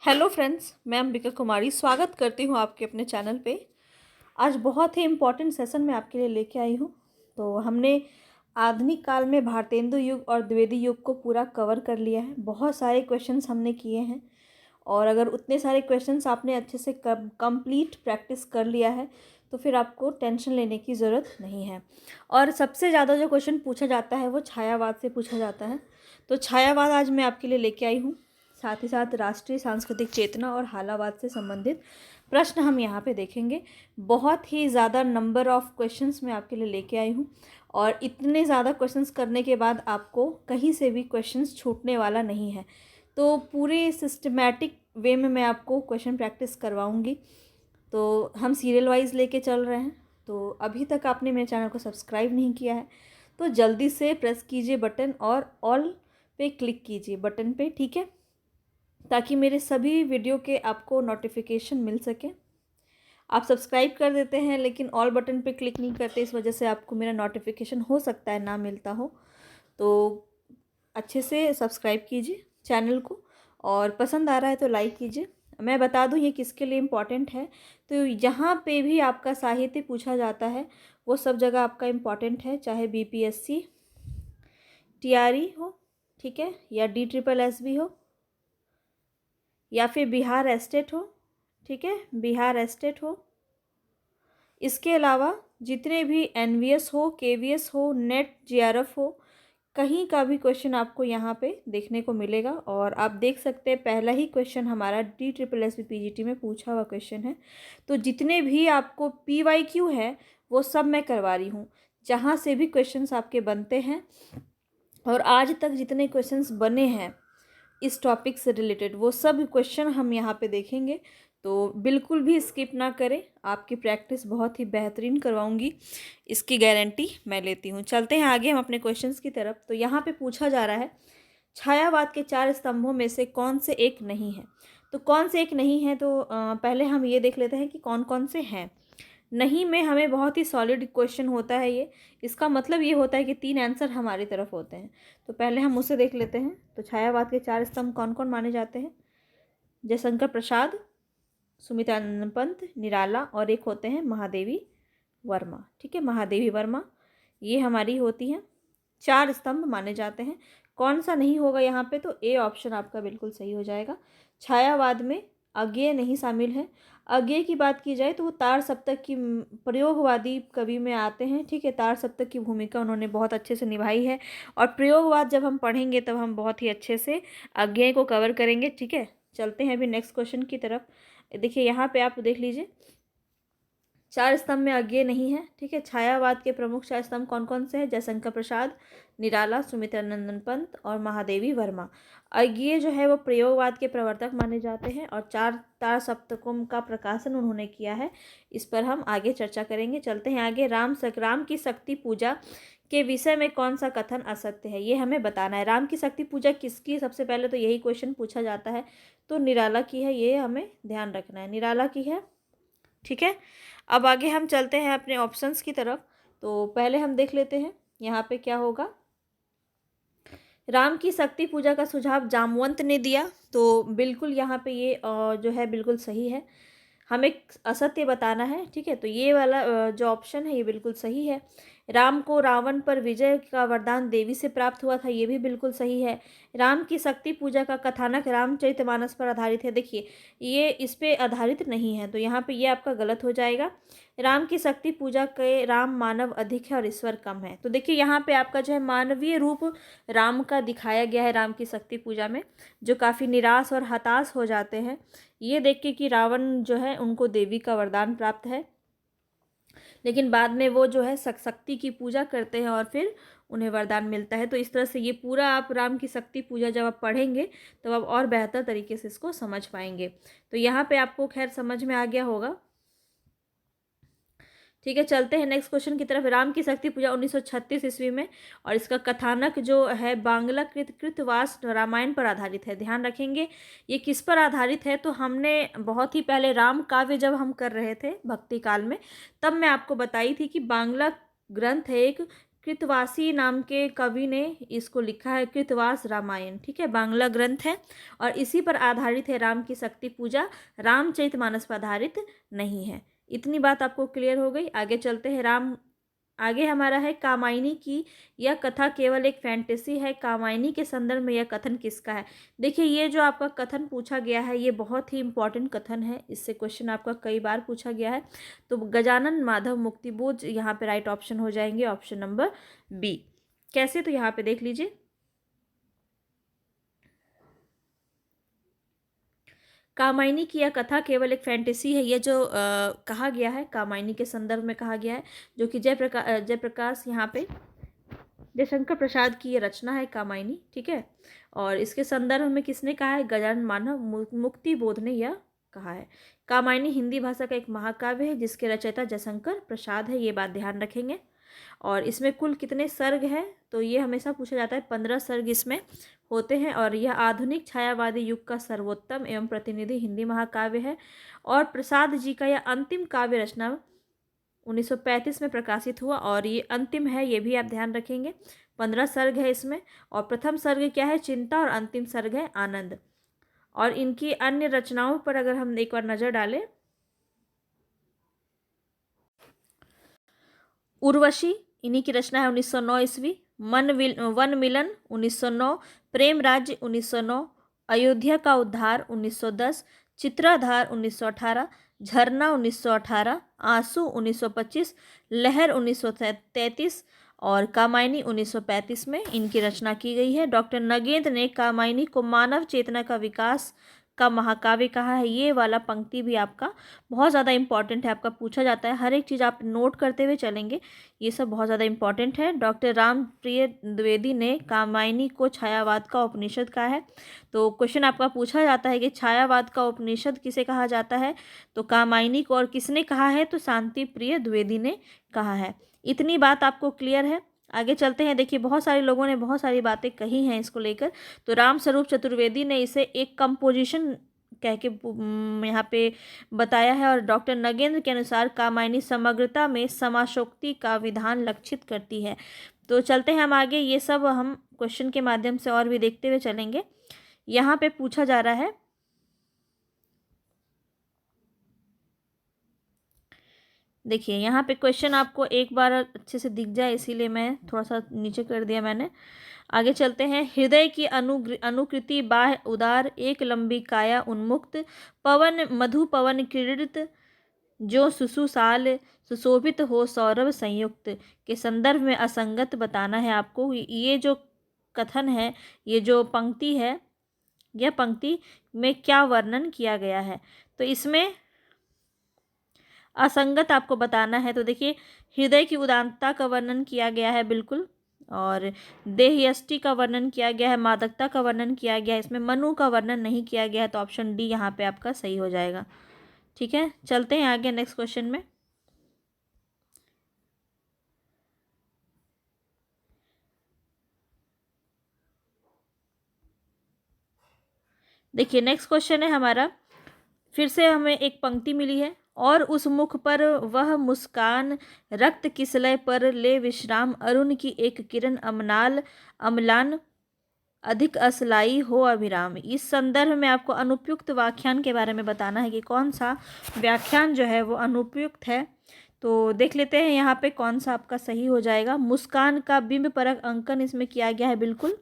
Hello friends, मैं अंबिका कुमारी स्वागत करती हूँ आपके अपने चैनल पे। आज बहुत ही इम्पोर्टेंट सेशन मैं आपके लिए लेके आई हूँ। तो हमने आधुनिक काल में भारतेंदु युग और द्विवेदी युग को पूरा कवर कर लिया है। बहुत सारे क्वेश्चंस हमने किए हैं और अगर उतने सारे क्वेश्चंस आपने अच्छे से कंप्लीट प्रैक्टिस कर लिया है तो फिर आपको टेंशन लेने की ज़रूरत नहीं है। और सबसे ज़्यादा जो क्वेश्चन पूछा जाता है वो छायावाद से पूछा जाता है। तो छायावाद आज मैं आपके लिए लेके आई हूँ। साथ ही साथ राष्ट्रीय सांस्कृतिक चेतना और हालावाद से संबंधित प्रश्न हम यहाँ पे देखेंगे। बहुत ही ज़्यादा नंबर ऑफ़ क्वेश्चंस मैं आपके लिए लेके आई हूँ और इतने ज़्यादा क्वेश्चंस करने के बाद आपको कहीं से भी क्वेश्चंस छूटने वाला नहीं है। तो पूरे सिस्टमैटिक वे में मैं आपको क्वेश्चन प्रैक्टिस करवाऊँगी। तो हम सीरियल वाइज लेके चल रहे हैं। तो अभी तक आपने मेरे चैनल को सब्सक्राइब नहीं किया है तो जल्दी से प्रेस कीजिए बटन और ऑल पे क्लिक कीजिए बटन पे, ठीक है, ताकि मेरे सभी वीडियो के आपको नोटिफिकेशन मिल सके। आप सब्सक्राइब कर देते हैं लेकिन ऑल बटन पे क्लिक नहीं करते, इस वजह से आपको मेरा नोटिफिकेशन हो सकता है ना मिलता हो। तो अच्छे से सब्सक्राइब कीजिए चैनल को और पसंद आ रहा है तो लाइक कीजिए। मैं बता दूं ये किसके लिए इम्पॉर्टेंट है। तो जहाँ पे भी आपका साहित्य पूछा जाता है वो सब जगह आपका इम्पॉर्टेंट है, चाहे बीपीएससी टीआरई हो, ठीक है, या DSSB हो या फिर बिहार एस्टेट हो, ठीक है, बिहार एस्टेट हो। इसके अलावा जितने भी एनवीएस हो, केवीएस हो, नेट जीआरएफ हो, कहीं का भी क्वेश्चन आपको यहाँ पे देखने को मिलेगा। और आप देख सकते हैं पहला ही क्वेश्चन हमारा DSSB पीजीटी में पूछा हुआ क्वेश्चन है। तो जितने भी आपको PYQ है वो सब मैं करवा रही हूँ, जहाँ से भी क्वेश्चंस आपके बनते हैं और आज तक जितने क्वेश्चंस बने हैं इस टॉपिक से रिलेटेड वो सब क्वेश्चन हम यहाँ पे देखेंगे। तो बिल्कुल भी स्किप ना करें, आपकी प्रैक्टिस बहुत ही बेहतरीन करवाऊंगी, इसकी गारंटी मैं लेती हूँ। चलते हैं आगे हम अपने क्वेश्चंस की तरफ। तो यहाँ पे पूछा जा रहा है छायावाद के 4 स्तंभों में से कौन से एक नहीं है। तो कौन से एक नहीं है, तो पहले हम ये देख लेते हैं कि कौन कौन से हैं। नहीं में हमें बहुत ही सॉलिड क्वेश्चन होता है ये, इसका मतलब ये होता है कि 3 आंसर हमारी तरफ होते हैं। तो पहले हम उसे देख लेते हैं। तो छायावाद के 4 स्तंभ कौन कौन माने जाते हैं? जयशंकर प्रसाद, सुमित्रानंद पंत, निराला और एक होते हैं महादेवी वर्मा, ठीक है, महादेवी वर्मा। ये हमारी होती हैं 4 स्तंभ माने जाते हैं। कौन सा नहीं होगा यहाँ पे? तो ए ऑप्शन आपका बिल्कुल सही हो जाएगा। छायावाद में अज्ञेय नहीं शामिल है। अज्ञेय की बात की जाए तो वो तार सप्तक की प्रयोगवादी कवि में आते हैं, ठीक है, तार सप्तक की भूमिका उन्होंने बहुत अच्छे से निभाई है। और प्रयोगवाद जब हम पढ़ेंगे तब हम बहुत ही अच्छे से अज्ञेय को कवर करेंगे, ठीक है। चलते हैं अभी नेक्स्ट क्वेश्चन की तरफ। देखिए यहाँ पे आप देख लीजिए 4 स्तंभ में अज्ञेय नहीं है, ठीक है। छायावाद के प्रमुख 4 स्तंभ कौन कौन से हैं? जयशंकर प्रसाद, निराला, सुमित्रानंदन पंत और महादेवी वर्मा। अज्ञेय जो है वो प्रयोगवाद के प्रवर्तक माने जाते हैं और 4 तार सप्तकों का प्रकाशन उन्होंने किया है। इस पर हम आगे चर्चा करेंगे। चलते हैं आगे। राम की शक्ति पूजा के विषय में कौन सा कथन असत्य है, ये हमें बताना है। राम की शक्ति पूजा किसकी? सबसे पहले तो यही क्वेश्चन पूछा जाता है। तो निराला की है, ये हमें ध्यान रखना है, निराला की है, ठीक है। अब आगे हम चलते हैं अपने ऑप्शंस की तरफ। तो पहले हम देख लेते हैं यहाँ पे क्या होगा। राम की शक्ति पूजा का सुझाव जामवंत ने दिया, तो बिल्कुल यहाँ पे ये जो है बिल्कुल सही है। हमें असत्य बताना है, ठीक है। तो ये वाला जो ऑप्शन है ये बिल्कुल सही है। राम को रावण पर विजय का वरदान देवी से प्राप्त हुआ था, ये भी बिल्कुल सही है। राम की शक्ति पूजा का कथानक रामचरितमानस पर आधारित है, देखिए ये इस पे आधारित नहीं है, तो यहाँ पे ये आपका गलत हो जाएगा। राम की शक्ति पूजा के राम मानव अधिक है और ईश्वर कम है, तो देखिए यहाँ पे आपका जो है मानवीय रूप राम का दिखाया गया है राम की शक्ति पूजा में, जो काफ़ी निराश और हताश हो जाते हैं ये देख के कि रावण जो है उनको देवी का वरदान प्राप्त है, लेकिन बाद में वो जो है शक्ति की पूजा करते हैं और फिर उन्हें वरदान मिलता है। तो इस तरह से ये पूरा आप राम की शक्ति पूजा जब आप पढ़ेंगे तब आप और बेहतर तरीके से इसको समझ पाएंगे। तो यहाँ पे आपको खैर समझ में आ गया होगा, ठीक है। चलते हैं नेक्स्ट क्वेश्चन की तरफ। राम की शक्ति पूजा 1936 ईस्वी में और इसका कथानक जो है बांग्ला कृतवास रामायण पर आधारित है। ध्यान रखेंगे ये किस पर आधारित है, तो हमने बहुत ही पहले राम काव्य जब हम कर रहे थे भक्ति काल में तब मैं आपको बताई थी कि बांग्ला ग्रंथ है एक कृतवासी नाम के कवि ने इसको लिखा है, कृतवास रामायण, ठीक है, बांग्ला ग्रंथ है और इसी पर आधारित है राम की शक्ति पूजा, रामचरितमानस पर आधारित नहीं है। इतनी बात आपको क्लियर हो गई। आगे चलते हैं। आगे हमारा है कामायनी की यह कथा केवल एक फैंटेसी है, कामायनी के संदर्भ में यह कथन किसका है। देखिए, ये जो आपका कथन पूछा गया है ये बहुत ही इंपॉर्टेंट कथन है, इससे क्वेश्चन आपका कई बार पूछा गया है। तो गजानन माधव मुक्तिबोध यहाँ पे राइट ऑप्शन हो जाएंगे, ऑप्शन नंबर बी। कैसे, तो यहाँ पे देख लीजिए, कामायनी की यह कथा केवल एक फैंटेसी है। ये जो कहा गया है कामायनी के संदर्भ में कहा गया है, जो कि जयप्रकाश यहाँ पे जयशंकर प्रसाद की ये रचना है कामायनी, ठीक है। और इसके संदर्भ में किसने कहा है, गजानन माधव मुक्तिबोध ने यह कहा है। कामायनी हिंदी भाषा का एक महाकाव्य है जिसके रचयिता जयशंकर प्रसाद है, ये बात ध्यान रखेंगे। और इसमें कुल कितने सर्ग हैं, तो ये हमेशा पूछा जाता है, 15 सर्ग इसमें होते हैं। और यह आधुनिक छायावादी युग का सर्वोत्तम एवं प्रतिनिधि हिंदी महाकाव्य है। और प्रसाद जी का यह अंतिम काव्य रचना 1935 में प्रकाशित हुआ और ये अंतिम है, ये भी आप ध्यान रखेंगे। 15 सर्ग है इसमें। और प्रथम सर्ग क्या है, चिंता, और अंतिम सर्ग है आनंद। और इनकी अन्य रचनाओं पर अगर हम एक बार नज़र डालें, उर्वशी इन्हीं की रचना है 1909 ईस्वी, वन मिलन 1909, प्रेम राज्य 1909, अयोध्या का उद्धार 1910, चित्राधार 1918, झरना 1918, आंसू 1925, लहर 1933 और कामायनी 1935 में इनकी रचना की गई है। डॉक्टर नगेंद्र ने कामायनी को मानव चेतना का विकास का महाकाव्य कहा है। ये वाला पंक्ति भी आपका बहुत ज़्यादा इंपॉर्टेंट है, आपका पूछा जाता है, हर एक चीज़ आप नोट करते हुए चलेंगे, ये सब बहुत ज़्यादा इंपॉर्टेंट है। डॉक्टर रामप्रिय द्विवेदी ने कामायनी को छायावाद का उपनिषद कहा है। तो क्वेश्चन आपका पूछा जाता है कि छायावाद का उपनिषद किसे कहा जाता है, तो कामायनी को। और किसने कहा है, तो शांति प्रिय द्विवेदी ने कहा है। इतनी बात आपको क्लियर है। आगे चलते हैं। देखिए, बहुत सारे लोगों ने बहुत सारी बातें कही हैं इसको लेकर। तो रामस्वरूप चतुर्वेदी ने इसे एक कंपोजिशन कह के यहाँ पे बताया है। और डॉक्टर नगेंद्र के अनुसार कामायनी समग्रता में समासोक्ति का विधान लक्षित करती है। तो चलते हैं हम आगे, ये सब हम क्वेश्चन के माध्यम से और भी देखते हुए चलेंगे। यहाँ पे पूछा जा रहा है, देखिए यहाँ पे क्वेश्चन आपको एक बार अच्छे से दिख जाए इसीलिए मैं थोड़ा सा नीचे कर दिया मैंने। आगे चलते हैं। हृदय की अनुकृति बाह्य उदार, एक लंबी काया उन्मुक्त, पवन मधु पवन क्रीड़ित, जो सुसुसाल सुशोभित हो सौरभ संयुक्त, के संदर्भ में असंगत बताना है आपको। ये जो कथन है, ये जो पंक्ति है, यह पंक्ति में क्या वर्णन किया गया है, तो इसमें असंगत आपको बताना है। तो देखिए, हृदय की उदारता का वर्णन किया गया है बिल्कुल, और देह यष्टि का वर्णन किया गया है, मादकता का वर्णन किया गया है, इसमें मनु का वर्णन नहीं किया गया है। तो ऑप्शन डी यहाँ पे आपका सही हो जाएगा। ठीक है, चलते हैं आगे नेक्स्ट क्वेश्चन में। देखिए, नेक्स्ट क्वेश्चन है हमारा, फिर से हमें एक पंक्ति मिली है, और उस मुख पर वह मुस्कान, रक्त किसलय पर ले विश्राम, अरुण की एक किरण अम्लान, अधिक असलाई हो अभिराम। इस संदर्भ में आपको अनुपयुक्त व्याख्यान के बारे में बताना है कि कौन सा व्याख्यान जो है वो अनुपयुक्त है। तो देख लेते हैं यहाँ पे कौन सा आपका सही हो जाएगा। मुस्कान का बिंब परक अंकन इसमें किया गया है बिल्कुल,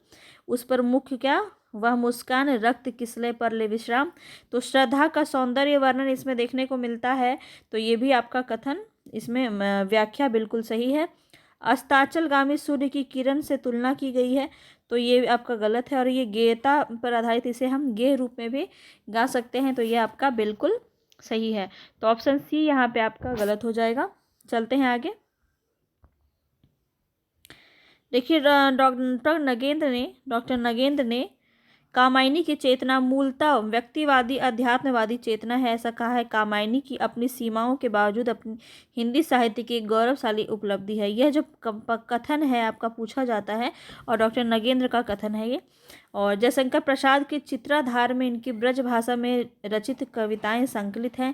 उस पर मुख्य क्या, वह मुस्कान, रक्त किसले पर ले विश्राम। तो श्रद्धा का सौंदर्य वर्णन इसमें देखने को मिलता है, तो ये भी आपका कथन इसमें व्याख्या बिल्कुल सही है। अस्ताचलगामी सूर्य की किरण से तुलना की गई है, तो ये आपका गलत है। और ये गेयता पर आधारित, इसे हम गेय रूप में भी गा सकते हैं, तो ये आपका बिल्कुल सही है। तो ऑप्शन सी यहाँ पे आपका गलत हो जाएगा। चलते हैं आगे। देखिए, डॉक्टर नगेंद्र ने कामायनी की चेतना मूलतः व्यक्तिवादी अध्यात्मवादी चेतना है, ऐसा कहा है। कामायनी की अपनी सीमाओं के बावजूद अपनी हिंदी साहित्य की एक गौरवशाली उपलब्धि है। यह जो कथन है आपका पूछा जाता है, और डॉक्टर नगेंद्र का कथन है ये। और जयशंकर प्रसाद के चित्राधार में इनकी ब्रज भाषा में रचित कविताएं संकलित हैं।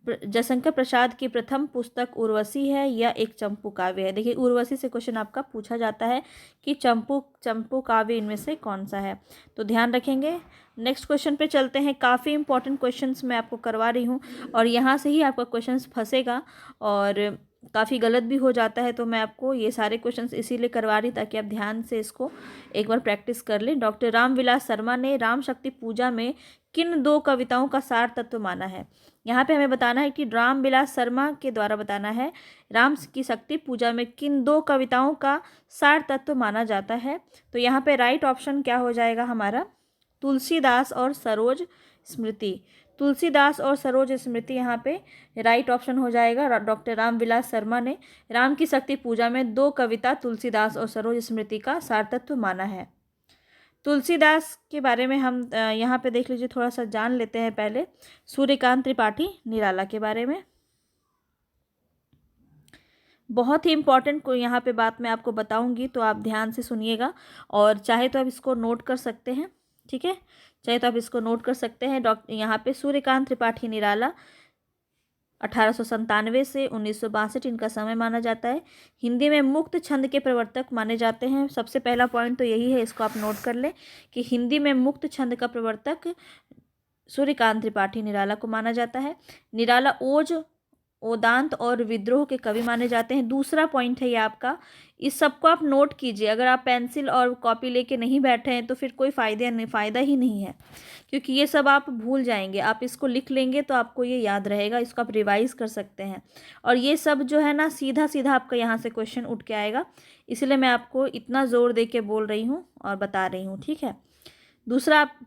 जयशंकर प्रसाद की प्रथम पुस्तक उर्वशी है या एक चंपू काव्य है। देखिए उर्वशी से क्वेश्चन आपका पूछा जाता है कि चंपू काव्य इनमें से कौन सा है, तो ध्यान रखेंगे। नेक्स्ट क्वेश्चन पे चलते हैं। काफ़ी इंपॉर्टेंट क्वेश्चंस मैं आपको करवा रही हूँ और यहाँ से ही आपका क्वेश्चंस फंसेगा और काफ़ी गलत भी हो जाता है, तो मैं आपको ये सारे क्वेश्चंस इसीलिए करवा रही ताकि आप ध्यान से इसको एक बार प्रैक्टिस कर लें। डॉक्टर रामविलास शर्मा ने राम शक्ति पूजा में किन 2 कविताओं का सार तत्व माना है। यहाँ पे हमें बताना है कि रामविलास शर्मा के द्वारा बताना है राम की शक्ति पूजा में किन 2 कविताओं का सार तत्व माना जाता है। तो यहाँ पे राइट ऑप्शन क्या हो जाएगा हमारा, तुलसीदास और सरोज स्मृति। तुलसीदास और सरोज स्मृति यहाँ पे राइट ऑप्शन हो जाएगा। डॉक्टर रामविलास शर्मा ने राम की शक्ति पूजा में 2 कविता तुलसीदास और सरोज स्मृति का सार तत्व माना है। तुलसीदास के बारे में हम यहाँ पे देख लीजिए, थोड़ा सा जान लेते हैं पहले सूर्यकांत त्रिपाठी निराला के बारे में। बहुत ही इम्पॉर्टेंट को यहाँ पे बात मैं आपको बताऊंगी, तो आप ध्यान से सुनिएगा और चाहे तो आप इसको नोट कर सकते हैं, ठीक है, चाहे तो आप इसको नोट कर सकते हैं। यहाँ पे सूर्यकांत त्रिपाठी निराला 1897 से 1962 इनका समय माना जाता है। हिंदी में मुक्त छंद के प्रवर्तक माने जाते हैं। सबसे पहला पॉइंट तो यही है, इसको आप नोट कर लें कि हिंदी में मुक्त छंद का प्रवर्तक सूर्यकांत त्रिपाठी निराला को माना जाता है। निराला ओज, ओदांत और विद्रोह के कवि माने जाते हैं। दूसरा पॉइंट है ये आपका, इस सबको आप नोट कीजिए। अगर आप पेंसिल और कॉपी लेके नहीं बैठे हैं तो फिर कोई फ़ायदा ही नहीं है, क्योंकि ये सब आप भूल जाएंगे। आप इसको लिख लेंगे तो आपको ये याद रहेगा, इसको आप रिवाइज कर सकते हैं। और ये सब जो है ना सीधा सीधा आपका यहाँ से क्वेश्चन उठ के आएगा, इसलिए मैं आपको इतना ज़ोर दे के बोल रही हूँ और बता रही हूँ, ठीक है।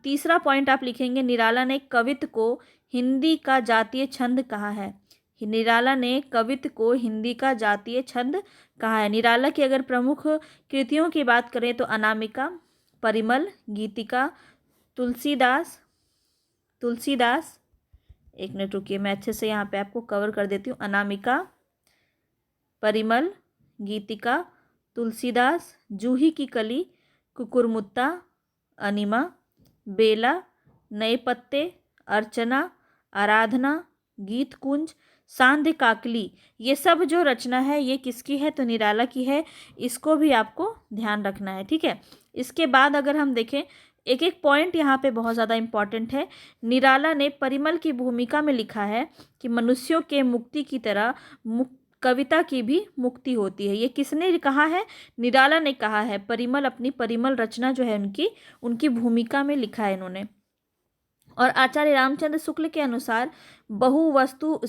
तीसरा पॉइंट आप लिखेंगे, निराला ने कवित्व को हिंदी का जातीय छंद कहा है। निराला ने कवित्व को हिंदी का जातीय छंद कहा है। निराला की अगर प्रमुख कृतियों की बात करें तो अनामिका, परिमल, गीतिका, तुलसीदास, एक मिनट रुकिए, मैं अच्छे से यहाँ पे आपको कवर कर देती हूँ। अनामिका, परिमल, गीतिका, तुलसीदास, जूही की कली, कुकुरमुत्ता, अनिमा, बेला, नए पत्ते, अर्चना, आराधना, गीत कुंज, सांध्य काकली, ये सब जो रचना है ये किसकी है, तो निराला की है। इसको भी आपको ध्यान रखना है, ठीक है। इसके बाद अगर हम देखें, एक एक पॉइंट यहाँ पे बहुत ज़्यादा इम्पॉर्टेंट है। निराला ने परिमल की भूमिका में लिखा है कि मनुष्यों के मुक्ति की तरह कविता की भी मुक्ति होती है। ये किसने कहा है, निराला ने कहा है। परिमल अपनी परिमल रचना जो है उनकी भूमिका में लिखा है इन्होंने। और आचार्य रामचंद्र शुक्ल के अनुसार बहुवस्तु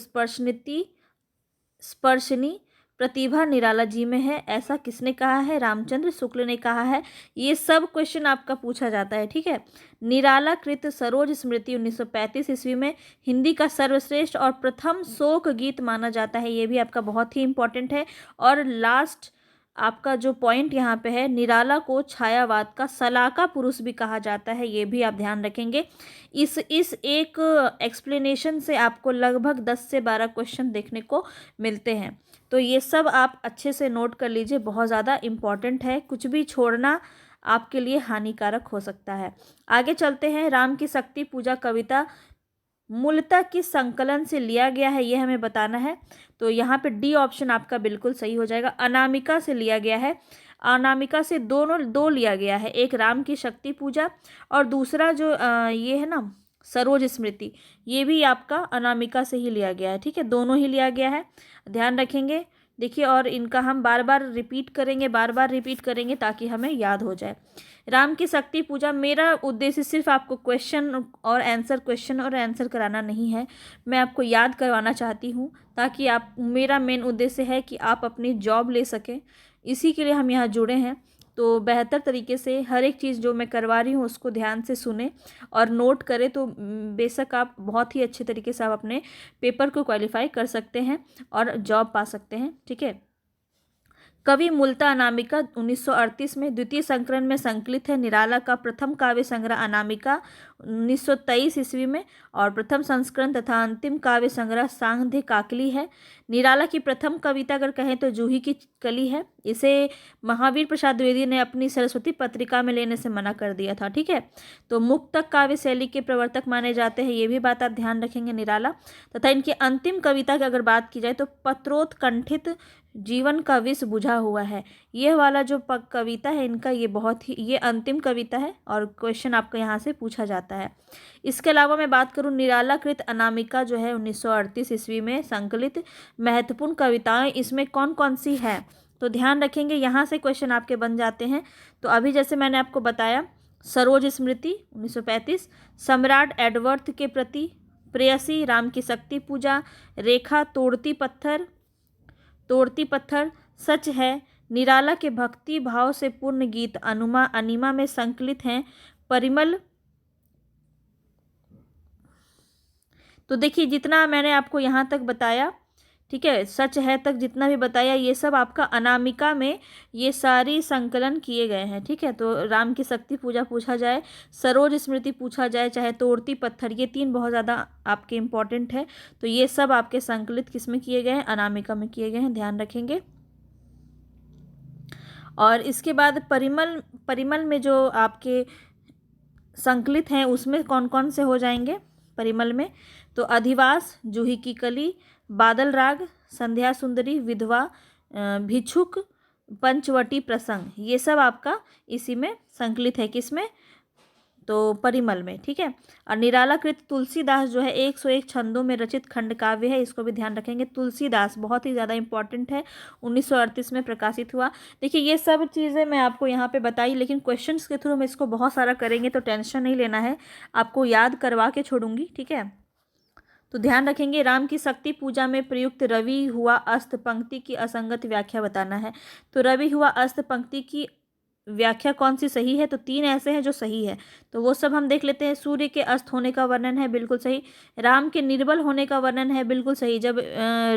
स्पर्शनी प्रतिभा निराला जी में है, ऐसा किसने कहा है, रामचंद्र शुक्ल ने कहा है। ये सब क्वेश्चन आपका पूछा जाता है, ठीक है। निराला कृत सरोज स्मृति 1935 ईस्वी में हिंदी का सर्वश्रेष्ठ और प्रथम शोक गीत माना जाता है, ये भी आपका बहुत ही इंपॉर्टेंट है। और लास्ट आपका जो पॉइंट यहाँ पे है, निराला को छायावाद का सलाका पुरुष भी कहा जाता है, ये भी आप ध्यान रखेंगे। इस एक एक्सप्लेनेशन से आपको लगभग 10 से 12 क्वेश्चन देखने को मिलते हैं, तो ये सब आप अच्छे से नोट कर लीजिए, बहुत ज़्यादा इम्पॉर्टेंट है। कुछ भी छोड़ना आपके लिए हानिकारक हो सकता है। आगे चलते हैं। राम की शक्ति पूजा कविता मूलतः किस संकलन से लिया गया है, यह हमें बताना है। तो यहाँ पे डी ऑप्शन आपका बिल्कुल सही हो जाएगा, अनामिका से लिया गया है। अनामिका से दो लिया गया है, एक राम की शक्ति पूजा और दूसरा जो ये है ना सरोज स्मृति, ये भी आपका अनामिका से ही लिया गया है, ठीक है, दोनों ही लिया गया है, ध्यान रखेंगे। देखिए, और इनका हम बार बार रिपीट करेंगे ताकि हमें याद हो जाए। राम की शक्ति पूजा, मेरा उद्देश्य सिर्फ आपको क्वेश्चन और आंसर कराना नहीं है, मैं आपको याद करवाना चाहती हूँ ताकि आप, मेरा मेन उद्देश्य है कि आप अपनी जॉब ले सकें, इसी के लिए हम यहाँ जुड़े हैं। तो बेहतर तरीके से हर एक चीज़ जो मैं करवा रही हूँ उसको ध्यान से सुने और नोट करें, तो बेशक आप बहुत ही अच्छे तरीके से आप अपने पेपर को क्वालिफाई कर सकते हैं और जॉब पा सकते हैं, ठीक है। कवि मूलतः अनामिका 1938 में द्वितीय संस्करण में संकलित है। निराला का प्रथम काव्य संग्रह अनामिका 1923 ईस्वी में, और प्रथम संस्करण तथा अंतिम काव्य संग्रह सांध्य काकली है। निराला की प्रथम कविता अगर कहें तो जूही की कली है। इसे महावीर प्रसाद द्विवेदी ने अपनी सरस्वती पत्रिका में लेने से मना कर दिया था। ठीक है, तो मुक्तक काव्य शैली के प्रवर्तक माने जाते हैं, ये भी बात आप ध्यान रखेंगे निराला। तथा इनकी अंतिम कविता की अगर बात की जाए तो पत्रोत्कंठित जीवन का विष बुझा हुआ है। ये वाला जो कविता है इनका, ये बहुत ही, ये अंतिम कविता है और क्वेश्चन आपका यहाँ से पूछा जाता है। इसके अलावा मैं बात करूँ निराला कृत अनामिका जो है 1938 ईस्वी में संकलित महत्वपूर्ण कविताएं, इसमें कौन कौन सी है, तो ध्यान रखेंगे यहाँ से क्वेश्चन आपके बन जाते हैं। तो अभी जैसे मैंने आपको बताया, सरोज स्मृति 1935, सम्राट एडवर्थ के प्रति, प्रेयसी, राम की शक्ति पूजा, रेखा, तोड़ती पत्थर, सच है, निराला के भक्ति भाव से पूर्ण गीत अनुमा अनिमा में संकलित हैं, परिमल। तो देखिए जितना मैंने आपको यहाँ तक बताया, ठीक है, सच है तक जितना भी बताया, ये सब आपका अनामिका में ये सारी संकलन किए गए हैं। ठीक है, तो राम की शक्ति पूजा पूछा जाए, सरोज स्मृति पूछा जाए, चाहे तोड़ती पत्थर, ये तीन बहुत ज़्यादा आपके इम्पॉर्टेंट है। तो ये सब आपके संकलित किस में किए गए हैं, अनामिका में किए गए हैं, ध्यान रखेंगे। और इसके बाद परिमल में जो आपके संकलित हैं उसमें कौन कौन से हो जाएंगे परिमल में, तो अधिवास, जूही की कली, बादल राग, संध्या सुंदरी, विधवा, भिक्षुक, पंचवटी प्रसंग, ये सब आपका इसी में संकलित है, किसमें, तो परिमल में। ठीक है, और निरालाकृत तुलसीदास जो है 101 छंदों में रचित खंड काव्य है, इसको भी ध्यान रखेंगे। तुलसीदास बहुत ही ज़्यादा इंपॉर्टेंट है, 1938 में प्रकाशित हुआ। देखिए ये सब चीज़ें मैं आपको यहाँ पे बताई, लेकिन क्वेश्चंस के थ्रू हम इसको बहुत सारा करेंगे, तो टेंशन नहीं लेना है, आपको याद करवा के छोड़ूंगी। ठीक है, तो ध्यान रखेंगे। राम की शक्ति पूजा में प्रयुक्त रवि हुआ अस्त पंक्ति की असंगत व्याख्या बताना है। तो रवि हुआ अस्त पंक्ति की व्याख्या कौन सी सही है, तो तीन ऐसे हैं जो सही है, तो वो सब हम देख लेते हैं। सूर्य के अस्त होने का वर्णन है, बिल्कुल सही। राम के निर्बल होने का वर्णन है, बिल्कुल सही। जब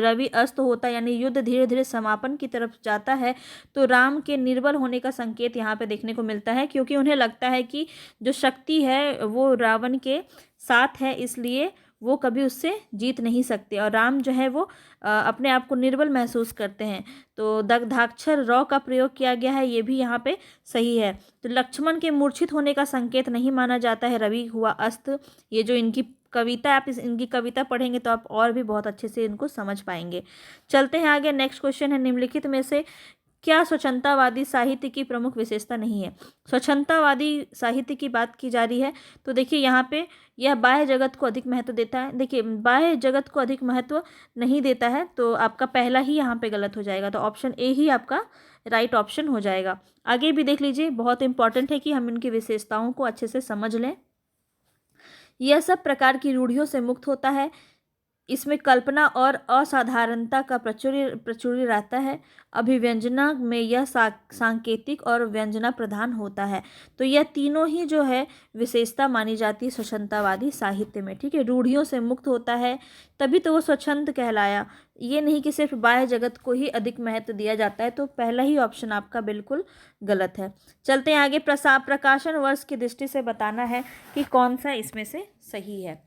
रवि अस्त होता है यानी युद्ध धीरे धीरे समापन की तरफ जाता है, तो राम के निर्बल होने का संकेत यहाँ पे देखने को मिलता है, क्योंकि उन्हें लगता है कि जो शक्ति है वो रावण के साथ है, इसलिए वो कभी उससे जीत नहीं सकते, और राम जो है वो अपने आप को निर्बल महसूस करते हैं। तो दग्धाक्षर रौ का प्रयोग किया गया है, ये भी यहाँ पे सही है। तो लक्ष्मण के मूर्छित होने का संकेत नहीं माना जाता है रवि हुआ अस्त। ये जो इनकी कविता, आप इनकी कविता पढ़ेंगे तो आप और भी बहुत अच्छे से इनको समझ पाएंगे। चलते हैं आगे। नेक्स्ट क्वेश्चन है, निम्नलिखित में से क्या स्वच्छंदतावादी साहित्य की प्रमुख विशेषता नहीं है। स्वच्छंदतावादी साहित्य की बात की जा रही है, तो देखिए यहाँ पे यह बाह्य जगत को अधिक महत्व देता है। देखिए बाह्य जगत को अधिक महत्व नहीं देता है, तो आपका पहला ही यहाँ पे गलत हो जाएगा, तो ऑप्शन ए ही आपका राइट ऑप्शन हो जाएगा। आगे भी देख लीजिए, बहुत इंपॉर्टेंट है कि हम इनकी विशेषताओं को अच्छे से समझ लें। यह सब प्रकार की रूढ़ियों से मुक्त होता है, इसमें कल्पना और असाधारणता का प्रचुर्य रहता है। अभिव्यंजना में यह सांकेतिक और व्यंजना प्रधान होता है। तो यह तीनों ही जो है विशेषता मानी जाती है स्वच्छंदतावादी साहित्य में। ठीक है, रूढ़ियों से मुक्त होता है, तभी तो वो स्वच्छंद कहलाया, ये नहीं कि सिर्फ बाह्य जगत को ही अधिक महत्व दिया जाता है। तो पहला ही ऑप्शन आपका बिल्कुल गलत है। चलते हैं आगे। प्रकाशन वर्ष की दृष्टि से बताना है कि कौन सा इसमें से सही है।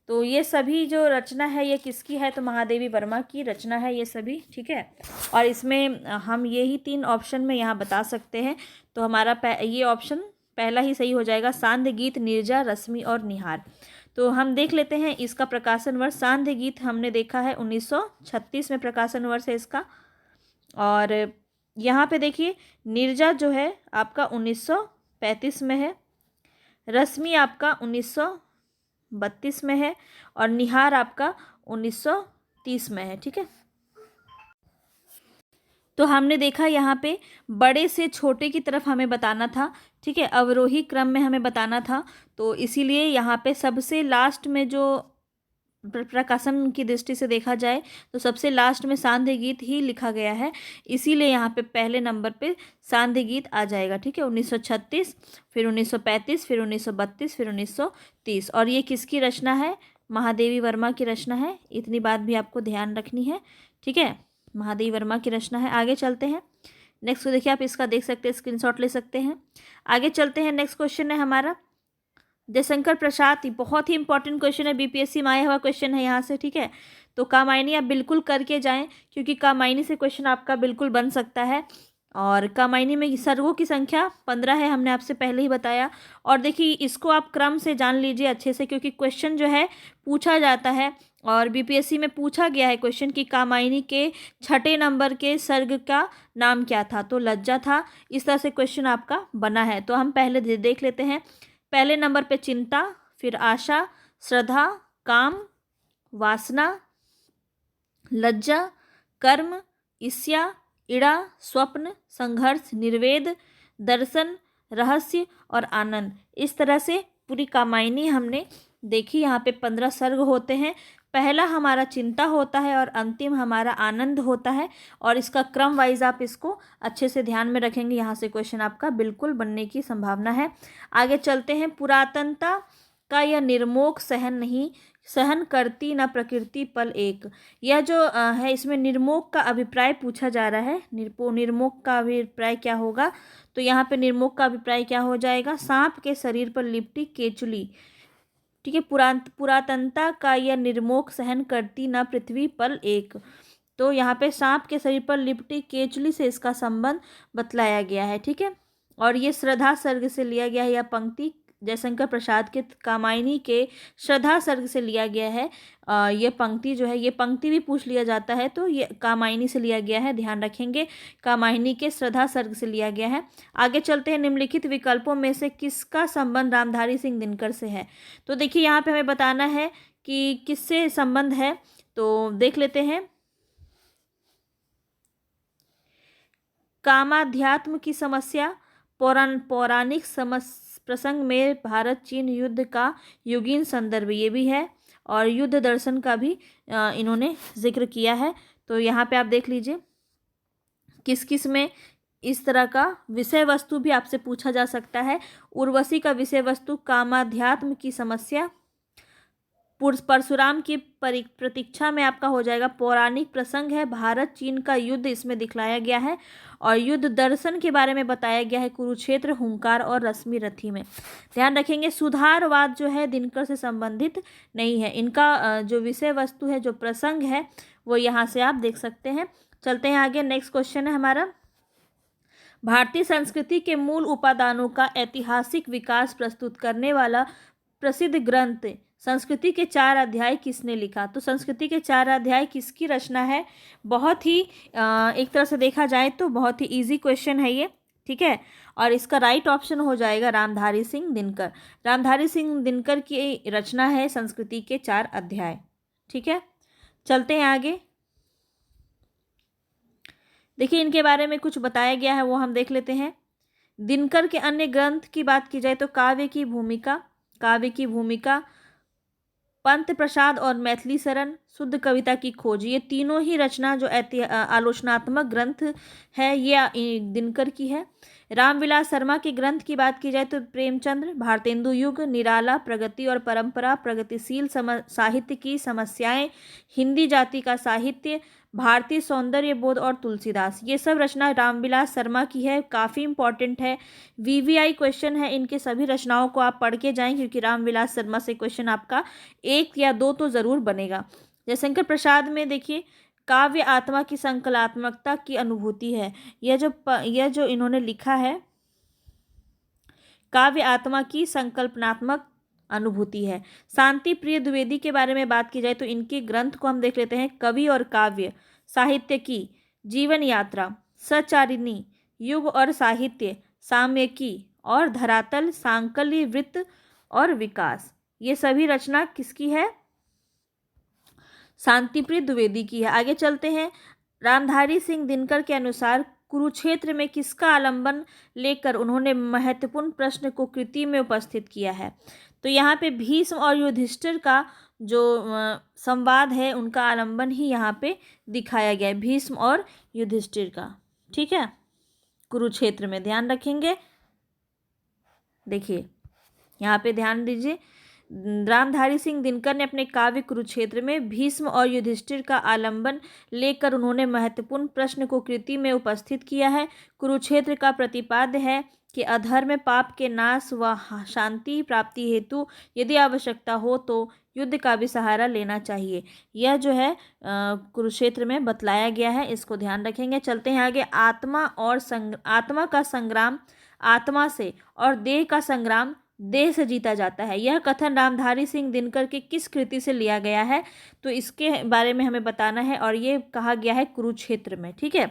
तो ये सभी जो रचना है ये किसकी है, तो महादेवी वर्मा की रचना है ये सभी। ठीक है, और इसमें हम ये ही तीन ऑप्शन में यहाँ बता सकते हैं, तो हमारा ये ऑप्शन पहला ही सही हो जाएगा, सांध्य गीत, नीरजा, रश्मि और निहार। तो हम देख लेते हैं इसका प्रकाशन वर्ष। सांध्य गीत हमने देखा है 1936 में प्रकाशन वर्ष है इसका, और यहाँ पे देखिए नीरजा जो है आपका 1935 में है, रश्मि आपका 1932 में है, और निहार आपका 1930 में है। ठीक है, तो हमने देखा यहाँ पे बड़े से छोटे की तरफ हमें बताना था। ठीक है, अवरोही क्रम में हमें बताना था, तो इसीलिए यहाँ पे सबसे लास्ट में जो प्रकाशन की दृष्टि से देखा जाए तो सबसे लास्ट में सांध्य गीत ही लिखा गया है, इसीलिए यहाँ पे पहले नंबर पे सांध्य गीत आ जाएगा। ठीक है, 1936, फिर 1935, फिर 1932, फिर 1930, और ये किसकी रचना है, महादेवी वर्मा की रचना है। इतनी बात भी आपको ध्यान रखनी है। ठीक है, महादेवी वर्मा की रचना है। आगे चलते हैं। नेक्स्ट को देखिए, आप इसका देख सकते हैं, स्क्रीनशॉट ले सकते हैं। आगे चलते हैं। नेक्स्ट क्वेश्चन है हमारा, जयशंकर प्रसाद, बहुत ही इंपॉर्टेंट क्वेश्चन है, बीपीएससी में आया हुआ क्वेश्चन है यहाँ से, ठीक है। तो कामायनी आप बिल्कुल करके जाएं, क्योंकि कामायनी से क्वेश्चन आपका बिल्कुल बन सकता है। और कामायनी में सर्गों की संख्या 15 है, हमने आपसे पहले ही बताया। और देखिए इसको आप क्रम से जान लीजिए अच्छे से, क्योंकि क्वेश्चन जो है पूछा जाता है और बीपीएससी में पूछा गया है क्वेश्चन कि कामायनी के छठे नंबर के सर्ग का नाम क्या था, तो लज्जा था। इस तरह से क्वेश्चन आपका बना है। तो हम पहले देख लेते हैं। पहले नंबर पे चिंता, फिर आशा, श्रद्धा, काम, वासना, लज्जा, कर्म, ईर्ष्या, इड़ा, स्वप्न, संघर्ष, निर्वेद, दर्शन, रहस्य और आनंद। इस तरह से पूरी कामायनी हमने देखी। यहाँ पे 15 सर्ग होते हैं। पहला हमारा चिंता होता है और अंतिम हमारा आनंद होता है। और इसका क्रम वाइज आप इसको अच्छे से ध्यान में रखेंगे, यहाँ से क्वेश्चन आपका बिल्कुल बनने की संभावना है। आगे चलते हैं। पुरातनता का यह निर्मोह सहन करती न प्रकृति पल एक। यह जो है, इसमें निर्मोह का अभिप्राय पूछा जा रहा है। निर्मोह का अभिप्राय क्या होगा, तो यहाँ पे निर्मोह का अभिप्राय क्या हो जाएगा, सांप के शरीर पर लिपटी केचुली, ठीक है। पुरातनता का यह निर्मोह सहन करती न पृथ्वी पल एक। तो यहाँ पे सांप के शरीर पर लिपटी केचुली से इसका संबंध बतलाया गया है, ठीक है। और ये श्रद्धा सर्ग से लिया गया है, यह पंक्ति जयशंकर प्रसाद के कामायनी के श्रद्धा सर्ग से लिया गया है। ये पंक्ति जो है, ये पंक्ति भी पूछ लिया जाता है, तो ये कामायनी से लिया गया है, ध्यान रखेंगे। कामायनी के श्रद्धा सर्ग से लिया गया है। आगे चलते हैं। निम्नलिखित विकल्पों में से किसका संबंध रामधारी सिंह दिनकर से है। तो देखिए यहाँ पे हमें बताना है कि किससे संबंध है, तो देख लेते हैं। कामाध्यात्म की समस्या, पौराणिक प्रसंग में भारत चीन युद्ध का युगीन संदर्भ, ये भी है। और युद्ध दर्शन का भी इन्होंने जिक्र किया है। तो यहाँ पे आप देख लीजिए किस किस में इस तरह का विषय वस्तु भी आपसे पूछा जा सकता है। उर्वशी का विषय वस्तु कामाध्यात्म की समस्या। परशुराम की प्रतीक्षा में आपका हो जाएगा पौराणिक प्रसंग है, भारत चीन का युद्ध इसमें दिखलाया गया है। और युद्ध दर्शन के बारे में बताया गया है कुरुक्षेत्र, हुंकार और रश्मि रथी में। ध्यान रखेंगे सुधारवाद जो है दिनकर से संबंधित नहीं है। इनका जो विषय वस्तु है, जो प्रसंग है, वो यहाँ से आप देख सकते हैं। चलते हैं आगे। नेक्स्ट क्वेश्चन है हमारा, भारतीय संस्कृति के मूल उपादानों का ऐतिहासिक विकास प्रस्तुत करने वाला प्रसिद्ध ग्रंथ संस्कृति के 4 अध्याय किसने लिखा। तो संस्कृति के 4 अध्याय किसकी रचना है। बहुत ही एक तरह से देखा जाए तो बहुत ही इजी क्वेश्चन है ये, ठीक है। और इसका राइट ऑप्शन हो जाएगा रामधारी सिंह दिनकर। रामधारी सिंह दिनकर की रचना है संस्कृति के 4 अध्याय, ठीक है। चलते हैं आगे। देखिए इनके बारे में कुछ बताया गया है, वो हम देख लेते हैं। दिनकर के अन्य ग्रंथ की बात की जाए तो काव्य की भूमिका, पंत प्रसाद और मैथिली शरण, शुद्ध कविता की खोज, ये तीनों ही रचना जो आलोचनात्मक ग्रंथ है, ये दिनकर की है। रामविलास शर्मा के ग्रंथ की बात की जाए तो प्रेमचंद्र, भारतेंदु युग, निराला, प्रगति और परंपरा, प्रगतिशील साहित्य की समस्याएं, हिंदी जाति का साहित्य, भारतीय सौंदर्य बोध और तुलसीदास, ये सब रचना रामविलास शर्मा की है। काफ़ी इंपॉर्टेंट है, वीवीआई क्वेश्चन है। इनके सभी रचनाओं को आप पढ़ के जाएं, क्योंकि रामविलास शर्मा से क्वेश्चन आपका 1 या 2 तो ज़रूर बनेगा। जयशंकर प्रसाद में देखिए काव्य आत्मा की संकलात्मकता की अनुभूति है। यह जो इन्होंने लिखा है, काव्य आत्मा की संकल्पनात्मक अनुभूति है। शांति प्रिय द्विवेदी के बारे में बात की जाए तो इनके ग्रंथ को हम देख लेते हैं। कवि और काव्य, साहित्य की, जीवन यात्रा, सचारिणी, युग और साहित्य, साम्यकी और धरातल, सांकल्य, वृत्त और विकास, ये सभी रचना किसकी है, शांतिप्रिय द्विवेदी की है। आगे चलते हैं। रामधारी सिंह दिनकर के अनुसार कुरुक्षेत्र में किसका आलंबन लेकर उन्होंने महत्वपूर्ण प्रश्न को कृति में उपस्थित किया है। तो यहाँ पे भीष्म और युधिष्ठिर का जो संवाद है, उनका आलंबन ही यहाँ पे दिखाया गया है, भीष्म और युधिष्ठिर का, ठीक है, कुरुक्षेत्र में। ध्यान रखेंगे। देखिए यहाँ पे ध्यान दीजिए, रामधारी सिंह दिनकर ने अपने काव्य कुरुक्षेत्र में भीष्म और युधिष्ठिर का आलंबन लेकर उन्होंने महत्वपूर्ण प्रश्न को कृति में उपस्थित किया है। कुरुक्षेत्र का प्रतिपाद्य है कि अधर्म पाप के नाश व शांति प्राप्ति हेतु यदि आवश्यकता हो तो युद्ध का भी सहारा लेना चाहिए। यह जो है कुरुक्षेत्र में बतलाया गया है, इसको ध्यान रखेंगे। चलते हैं आगे। आत्मा का संग्राम आत्मा से और देह का संग्राम देह से जीता जाता है। यह कथन रामधारी सिंह दिनकर की किस कृति से लिया गया है, तो इसके बारे में हमें बताना है। और ये कहा गया है कुरुक्षेत्र में, ठीक है,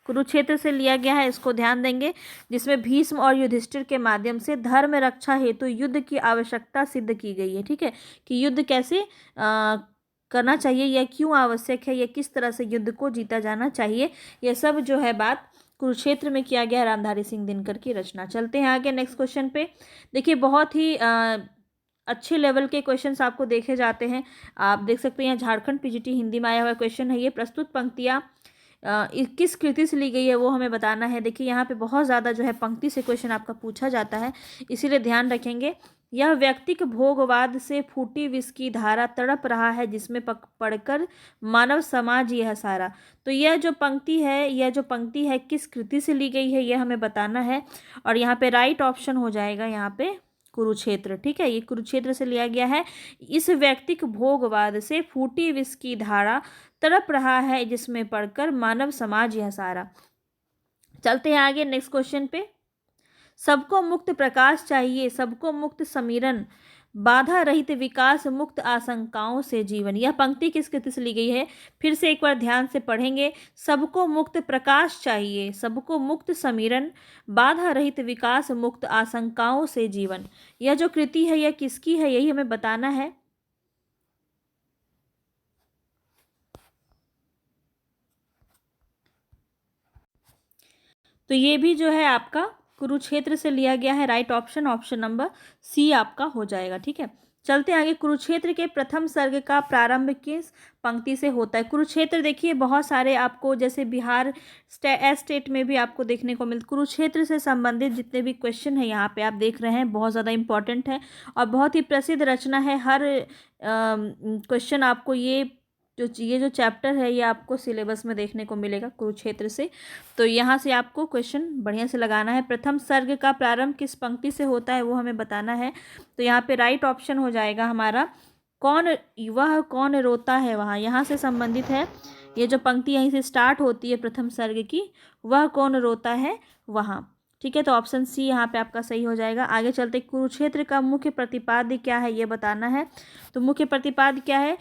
कुरुक्षेत्र से लिया गया है, इसको ध्यान देंगे। जिसमें भीष्म और युधिष्ठिर के माध्यम से धर्म रक्षा हेतु युद्ध की आवश्यकता सिद्ध की गई है, ठीक है, कि युद्ध कैसे करना चाहिए, यह क्यों आवश्यक है, यह किस तरह से युद्ध को जीता जाना चाहिए, यह सब जो है बात कुरुक्षेत्र में किया गया है रामधारी सिंह दिनकर की रचना। चलते हैं आगे नेक्स्ट क्वेश्चन पे। देखिए बहुत ही अच्छे लेवल के क्वेश्चंस आपको देखे जाते हैं। आप देख सकते हैं यहाँ झारखंड पीजीटी हिंदी में आया हुआ क्वेश्चन है ये। प्रस्तुत पंक्तियाँ किस कृति से ली गई है वो हमें बताना है। देखिए यहाँ पे बहुत ज़्यादा जो है पंक्ति से क्वेश्चन आपका पूछा जाता है, इसीलिए ध्यान रखेंगे। यह व्यक्तिक भोगवाद से फूटी विष की धारा तड़प रहा है जिसमें पड़कर मानव समाज यह सारा। तो यह जो पंक्ति है किस कृति से ली गई है यह हमें बताना है। और यहाँ पे राइट ऑप्शन हो जाएगा यहाँ पे कुरुक्षेत्र, ठीक है, ये कुरुक्षेत्र से लिया गया है। इस व्यक्तिक भोगवाद से फूटी विष की धारा तड़प रहा है जिसमें पड़कर मानव समाज यह सारा। चलते हैं आगे नेक्स्ट क्वेश्चन पे। सबको मुक्त प्रकाश चाहिए, सबको मुक्त समीरण, बाधा रहित विकास, मुक्त आशंकाओं से जीवन। यह पंक्ति किस कृति से ली गई है, फिर से एक बार ध्यान से पढ़ेंगे। सबको मुक्त प्रकाश चाहिए, सबको मुक्त समीरण, बाधा रहित विकास, मुक्त आशंकाओं से जीवन। यह जो कृति है यह किसकी है यही हमें बताना है। तो ये भी जो है आपका कुरुक्षेत्र से लिया गया है। राइट ऑप्शन नंबर सी आपका हो जाएगा, ठीक है। चलते आगे। कुरुक्षेत्र के प्रथम सर्ग का प्रारंभ किस पंक्ति से होता है। कुरुक्षेत्र देखिए बहुत सारे आपको जैसे बिहार स्टेट में भी आपको देखने को मिलता। कुरुक्षेत्र से संबंधित जितने भी क्वेश्चन है यहाँ पे आप देख रहे हैं बहुत ज़्यादा इंपॉर्टेंट है और बहुत ही प्रसिद्ध रचना है। हर क्वेश्चन आपको ये जो चैप्टर है ये आपको सिलेबस में देखने को मिलेगा कुरुक्षेत्र से। तो यहाँ से आपको क्वेश्चन बढ़िया से लगाना है। प्रथम सर्ग का प्रारंभ किस पंक्ति से होता है वो हमें बताना है। तो यहाँ पे राइट ऑप्शन हो जाएगा हमारा कौन रोता है वहाँ, यहाँ से संबंधित है। ये जो पंक्ति यहीं से स्टार्ट होती है प्रथम सर्ग की, वह कौन रोता है वहाँ, ठीक है। तो ऑप्शन सी यहाँ पे आपका सही हो जाएगा। आगे चलते। कुरुक्षेत्र का मुख्य प्रतिपाद्य क्या है ये बताना है। तो मुख्य प्रतिपाद्य क्या है,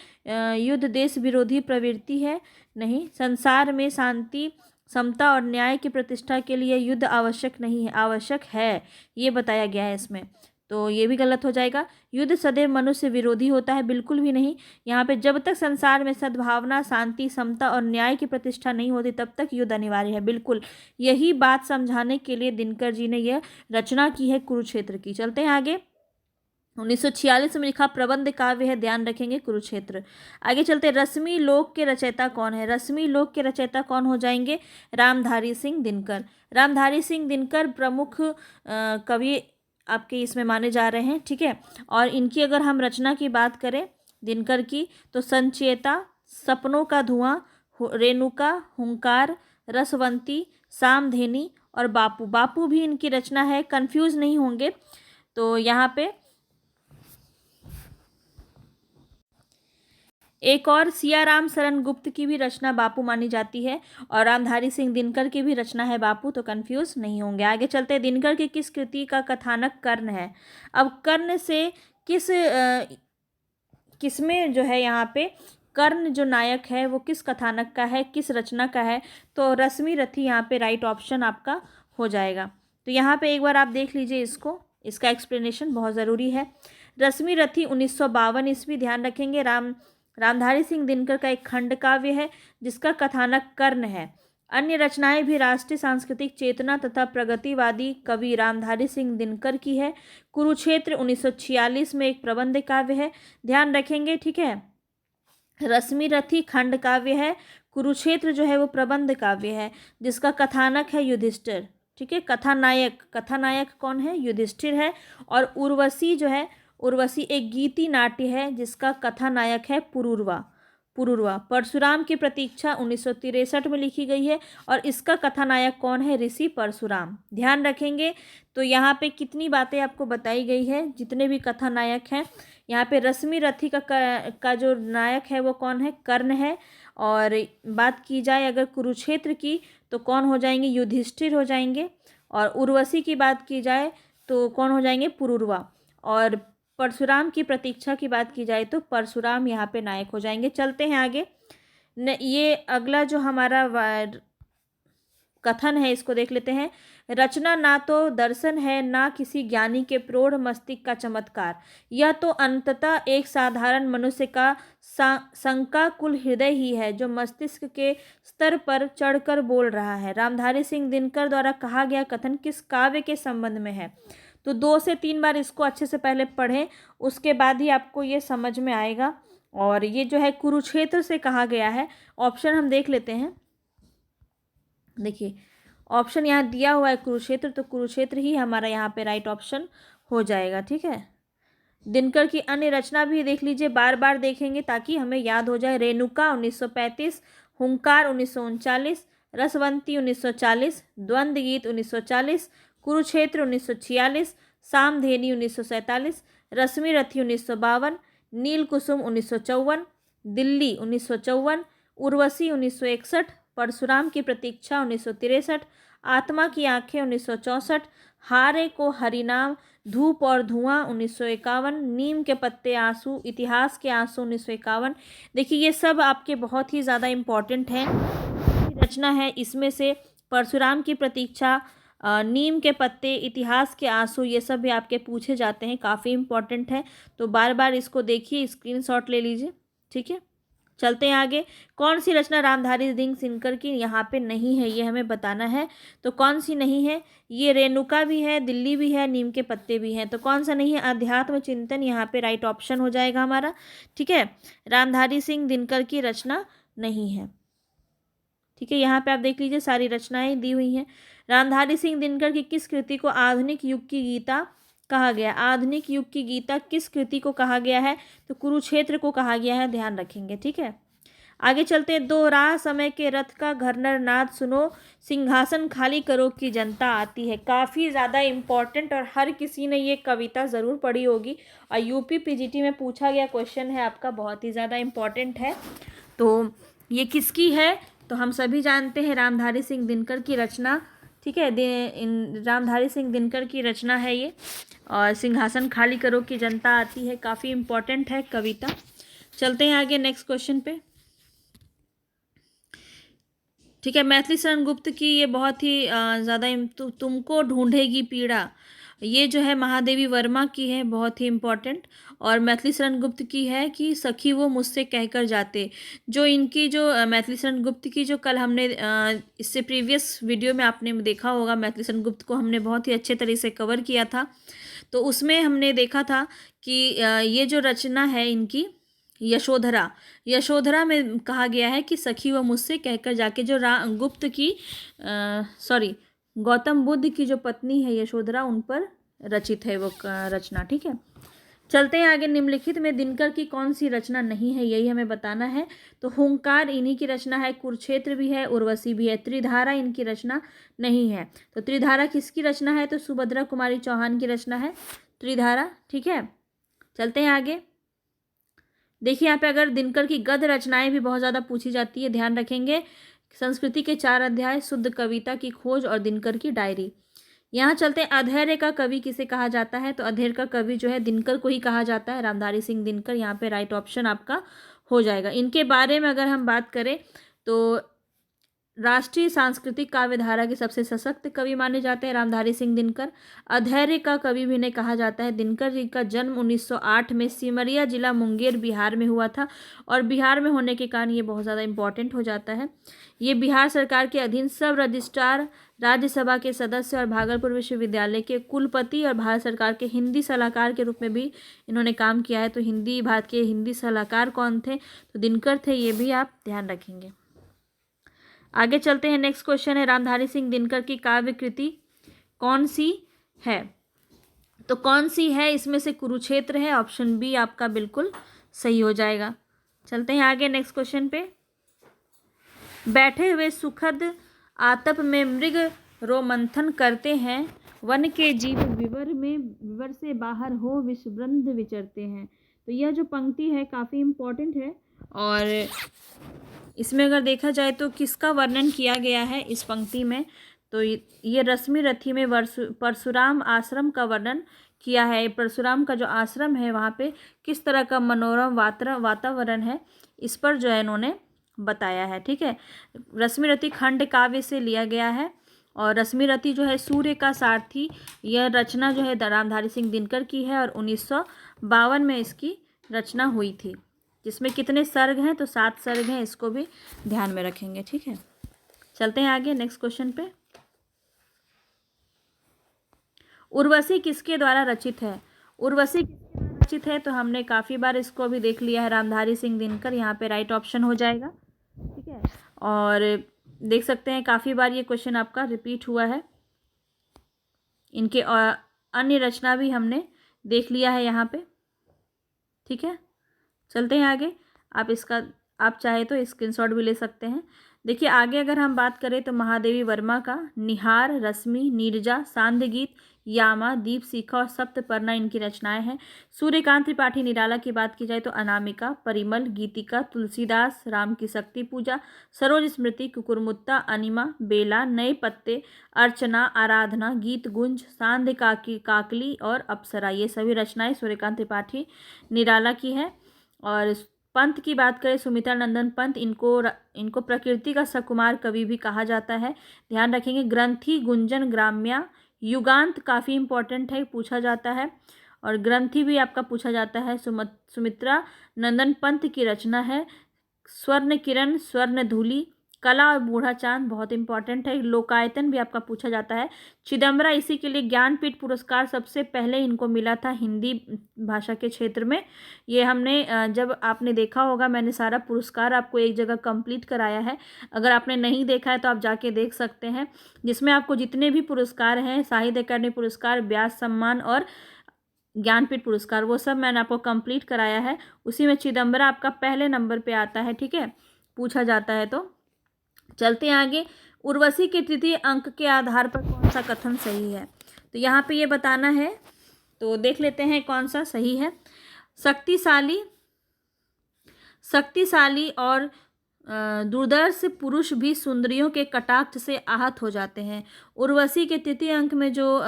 युद्ध देश विरोधी प्रवृत्ति है, नहीं। संसार में शांति समता और न्याय की प्रतिष्ठा के लिए युद्ध आवश्यक नहीं है, आवश्यक है, ये बताया गया है इसमें। तो ये भी गलत हो जाएगा। युद्ध सदैव मनुष्य विरोधी होता है, बिल्कुल भी नहीं। यहाँ पे जब तक संसार में सद्भावना शांति समता और न्याय की प्रतिष्ठा नहीं होती तब तक युद्ध अनिवार्य है, बिल्कुल। यही बात समझाने के लिए दिनकर जी ने यह रचना की है कुरुक्षेत्र की। चलते हैं आगे। 1946 में लिखा प्रबंध काव्य है, ध्यान रखेंगे कुरुक्षेत्र। आगे चलते। रश्मि लोक के रचयिता कौन है। रश्मि लोक के रचयिता कौन हो जाएंगे, रामधारी सिंह दिनकर। रामधारी सिंह दिनकर प्रमुख कवि आपके इसमें माने जा रहे हैं, ठीक है। और इनकी अगर हम रचना की बात करें दिनकर की, तो संचेता, सपनों का धुआं, रेणुका, हुंकार, रसवंती, सामधेनी और बापू। बापू भी इनकी रचना है, कंफ्यूज नहीं होंगे। तो यहाँ पे एक और सियाराम शरण गुप्त की भी रचना बापू मानी जाती है और रामधारी सिंह दिनकर की भी रचना है बापू, तो कंफ्यूज नहीं होंगे। आगे चलते हैं। दिनकर की किस कृति का कथानक कर्ण है। अब कर्ण से किसमें जो है यहाँ पे कर्ण जो नायक है वो किस कथानक का है, किस रचना का है। तो रश्मि रथी यहाँ पे राइट ऑप्शन आपका हो जाएगा। तो यहाँ पे एक बार आप देख लीजिए इसको, इसका एक्सप्लेनेशन बहुत ज़रूरी है। रश्मि रथी 1952 ईस्वी, ध्यान रखेंगे। रामधारी सिंह दिनकर का एक खंड काव्य है जिसका कथानक कर्ण है। अन्य रचनाएं भी राष्ट्रीय सांस्कृतिक चेतना तथा प्रगतिवादी कवि रामधारी सिंह दिनकर की है। कुरुक्षेत्र 1946 में एक प्रबंध काव्य है, ध्यान रखेंगे, ठीक है। रश्मि रथी खंड काव्य है, कुरुक्षेत्र जो है वो प्रबंध काव्य है जिसका कथानक है युधिष्ठिर, ठीक है। कथानायक कौन है, युधिष्ठिर है। और उर्वशी जो है उर्वशी एक गीति नाट्य है जिसका कथानायक है पुरूरवा। पुरूरवा। परशुराम की प्रतीक्षा 1963 में लिखी गई है और इसका कथानायक कौन है? ऋषि परशुराम। ध्यान रखेंगे तो यहाँ पे कितनी बातें आपको बताई गई है, जितने भी कथानायक हैं। यहाँ पे रश्मि रथी का जो नायक है वो कौन है? कर्ण है। और बात की जाए अगर कुरुक्षेत्र की तो कौन हो जाएंगे? युधिष्ठिर हो जाएंगे। और उर्वशी की बात की जाए तो कौन हो जाएंगे? पुरूरवा। और परशुराम की प्रतीक्षा की बात की जाए तो परशुराम यहाँ पे नायक हो जाएंगे। चलते हैं आगे। ये अगला जो हमारा कथन है इसको देख लेते हैं। रचना ना तो दर्शन है ना किसी ज्ञानी के प्रौढ़ मस्तिष्क का चमत्कार, यह तो अंततः एक साधारण मनुष्य का शंकाकुल हृदय ही है जो मस्तिष्क के स्तर पर चढ़कर बोल रहा है। रामधारी सिंह दिनकर द्वारा कहा गया कथन किस काव्य के संबंध में है? तो 2 से 3 बार इसको अच्छे से पहले पढ़ें, उसके बाद ही आपको ये समझ में आएगा। और ये जो है कुरुक्षेत्र से कहा गया है। ऑप्शन हम देख लेते हैं। देखिए ऑप्शन यहाँ दिया हुआ है कुरुक्षेत्र, तो कुरुक्षेत्र ही हमारा यहाँ पे राइट ऑप्शन हो जाएगा। ठीक है। दिनकर की अन्य रचना भी देख लीजिए, बार बार देखेंगे ताकि हमें याद हो जाए। रेणुका 1935, हुंकार 1939, रसवंती 1940, द्वंद्व गीत 1940, कुरुक्षेत्र 1946, सामधेनी 1947, रश्मि रथी 1952, नील कुसुम 1954, दिल्ली 1954, उर्वशी 1961, परशुराम की प्रतीक्षा 1963, आत्मा की आंखें 1964, हारे को हरिनाम, धूप और धुआं 1951, नीम के पत्ते आंसू, इतिहास के आंसू 1951। देखिए ये सब आपके बहुत ही ज़्यादा इम्पॉर्टेंट हैं। रचना है इसमें से परशुराम की प्रतीक्षा, नीम के पत्ते, इतिहास के आंसू, ये सब भी आपके पूछे जाते हैं, काफ़ी इम्पॉर्टेंट है। तो बार बार इसको देखिए, स्क्रीनशॉट ले लीजिए। ठीक है। चलते हैं आगे। कौन सी रचना रामधारी सिंह दिनकर की यहाँ पे नहीं है, ये हमें बताना है। तो कौन सी नहीं है? ये रेणुका भी है, दिल्ली भी है, नीम के पत्ते भी हैं। तो कौन सा नहीं है? अध्यात्म चिंतन यहाँ पे राइट ऑप्शन हो जाएगा हमारा। ठीक है। रामधारी सिंह दिनकर की रचना नहीं है। ठीक है। यहाँ पे आप देख लीजिए सारी रचनाएं दी हुई हैं। रामधारी सिंह दिनकर की किस कृति को आधुनिक युग की गीता कहा गया? आधुनिक युग की गीता किस कृति को कहा गया है? तो कुरुक्षेत्र को कहा गया है। ध्यान रखेंगे। ठीक है। आगे चलते हैं। दो राह समय के रथ का घरनर नाद सुनो, सिंहासन खाली करो की जनता आती है। काफ़ी ज़्यादा इम्पॉर्टेंट और हर किसी ने ये कविता ज़रूर पढ़ी होगी और यूपी पीजीटी में पूछा गया क्वेश्चन है आपका, बहुत ही ज़्यादा इम्पॉर्टेंट है। तो ये किसकी है? तो हम सभी जानते हैं रामधारी सिंह दिनकर की रचना। ठीक है। रामधारी सिंह दिनकर की रचना है ये। और सिंहासन खाली करो की जनता आती है, काफ़ी इम्पॉर्टेंट है कविता। चलते हैं आगे नेक्स्ट क्वेश्चन पे। ठीक है। मैथिली शरण गुप्त की ये बहुत ही ज़्यादा तुमको ढूंढेगी पीड़ा, ये जो है महादेवी वर्मा की है, बहुत ही इम्पॉर्टेंट। और मैथिली शरण गुप्त की है कि सखी वो मुझसे कहकर जाते। जो इनकी जो मैथिली शरण गुप्त की जो कल हमने इससे प्रीवियस वीडियो में आपने देखा होगा, मैथिली शरण गुप्त को हमने बहुत ही अच्छे तरीके से कवर किया था। तो उसमें हमने देखा था कि ये जो रचना है इनकी यशोधरा, यशोधरा में कहा गया है कि सखी व मुझसे कहकर जाके, जो गुप्त की गौतम बुद्ध की जो पत्नी है यशोधरा, उन पर रचित है वो रचना। ठीक है। चलते हैं आगे। निम्नलिखित में दिनकर की कौन सी रचना नहीं है, यही हमें बताना है। तो हुंकार इन्हीं की रचना है, कुरुक्षेत्र भी है, उर्वशी भी है। त्रिधारा इनकी रचना नहीं है। तो त्रिधारा किसकी रचना है? तो सुभद्रा कुमारी चौहान की रचना है त्रिधारा। ठीक है। चलते हैं आगे। देखिए यहाँ पे अगर दिनकर की गद्य रचनाएं भी बहुत ज़्यादा पूछी जाती है, ध्यान रखेंगे। संस्कृति के 4 अध्याय, शुद्ध कविता की खोज और दिनकर की डायरी। यहाँ चलते हैं। अधैर्य का कवि किसे कहा जाता है? तो अधैर्य का कवि जो है दिनकर को ही कहा जाता है, रामधारी सिंह दिनकर। यहाँ पे राइट ऑप्शन आपका हो जाएगा। इनके बारे में अगर हम बात करें तो राष्ट्रीय सांस्कृतिक काव्यधारा के सबसे सशक्त कवि माने जाते हैं रामधारी सिंह दिनकर। अधैर्य का कवि भी इन्हें कहा जाता है। दिनकर जी का जन्म 1908 में सिमरिया जिला मुंगेर बिहार में हुआ था और बिहार में होने के कारण ये बहुत ज़्यादा इम्पॉर्टेंट हो जाता है। ये बिहार सरकार के अधीन सब रजिस्ट्रार, राज्यसभा के सदस्य और भागलपुर विश्वविद्यालय के कुलपति और भारत सरकार के हिंदी सलाहकार के रूप में भी इन्होंने काम किया है। तो भारत के हिंदी सलाहकार कौन थे? तो दिनकर थे, ये भी आप ध्यान रखेंगे। आगे चलते हैं। नेक्स्ट क्वेश्चन है, रामधारी सिंह दिनकर की काव्य कृति कौन सी है? तो कौन सी है इसमें से? कुरुक्षेत्र है, ऑप्शन बी आपका बिल्कुल सही हो जाएगा। चलते हैं आगे नेक्स्ट क्वेश्चन पे। बैठे हुए सुखद आतप में मृग रोमंथन करते हैं, वन के जीव विवर से बाहर हो विषवृंद विचरते हैं। तो यह जो पंक्ति है काफ़ी इम्पोर्टेंट है, और इसमें अगर देखा जाए तो किसका वर्णन किया गया है इस पंक्ति में, तो ये रश्मि रथी में परशुराम आश्रम का वर्णन किया है। परशुराम का जो आश्रम है वहाँ पे किस तरह का मनोरम वातावरण है, इस पर जो है इन्होंने बताया है। ठीक है, रश्मि रथी खंड काव्य से लिया गया है, और रश्मि रथी जो है सूर्य का सारथी, यह रचना जो है रामधारी सिंह दिनकर की है, और 1952 में इसकी रचना हुई थी। जिसमें कितने सर्ग हैं? तो 7 सर्ग हैं, इसको भी ध्यान में रखेंगे। ठीक है, चलते हैं आगे नेक्स्ट क्वेश्चन पे। उर्वशी किसके द्वारा रचित है? उर्वशी किसके द्वारा रचित है? तो हमने काफ़ी बार इसको भी देख लिया है, रामधारी सिंह दिनकर, यहाँ पे राइट ऑप्शन हो जाएगा। ठीक है, और देख सकते हैं काफ़ी बार ये क्वेश्चन आपका रिपीट हुआ है। इनके अन्य रचना भी हमने देख लिया है यहाँ पे। ठीक है, चलते हैं आगे। आप चाहे तो स्क्रीनशॉट भी ले सकते हैं। देखिए आगे अगर हम बात करें तो महादेवी वर्मा का निहार, रश्मि, नीरजा, सांध्य गीत, यामा, दीप शिखा और सप्तपर्णा इनकी रचनाएं हैं। सूर्यकांत त्रिपाठी निराला की बात की जाए तो अनामिका, परिमल, गीतिका, तुलसीदास, राम की शक्ति पूजा, सरोज स्मृति, कुकुरमुत्ता, अनिमा, बेला, नए पत्ते, अर्चना, आराधना, गीत गुंज, सांध्य काकली और अप्सरा, ये सभी रचनाएं सूर्यकांत त्रिपाठी निराला की है। और पंत की बात करें, सुमित्रा नंदन पंत, इनको प्रकृति का सकुमार कवि भी कहा जाता है, ध्यान रखेंगे। ग्रंथि, गुंजन, ग्राम्या, युगांत काफ़ी इंपॉर्टेंट है, पूछा जाता है, और ग्रंथि भी आपका पूछा जाता है। सुमित्रा नंदन पंत की रचना है। स्वर्ण किरण, स्वर्ण धूलि, कला और बूढ़ा चांद बहुत इंपॉर्टेंट है। लोकायतन भी आपका पूछा जाता है। चिदम्बरा, इसी के लिए ज्ञानपीठ पुरस्कार सबसे पहले इनको मिला था हिंदी भाषा के क्षेत्र में। ये हमने जब आपने देखा होगा, मैंने सारा पुरस्कार आपको एक जगह कंप्लीट कराया है, अगर आपने नहीं देखा है तो आप जाके देख सकते हैं, जिसमें आपको जितने भी पुरस्कार हैं, साहित्य अकादमी पुरस्कार, व्यास सम्मान और ज्ञानपीठ पुरस्कार, वो सब मैंने आपको कंप्लीट कराया है। उसी में चिदम्बरा आपका पहले नंबर पे आता है। ठीक है, पूछा जाता है तो। चलते हैं आगे। उर्वशी के तृतीय अंक के आधार पर कौन सा कथन सही है? तो यहाँ पे ये बताना है, तो देख लेते हैं कौन सा सही है। शक्तिशाली और दुर्दर्श पुरुष भी सुंदरियों के कटाक्ष से आहत हो जाते हैं। उर्वशी के तृतीय अंक में जो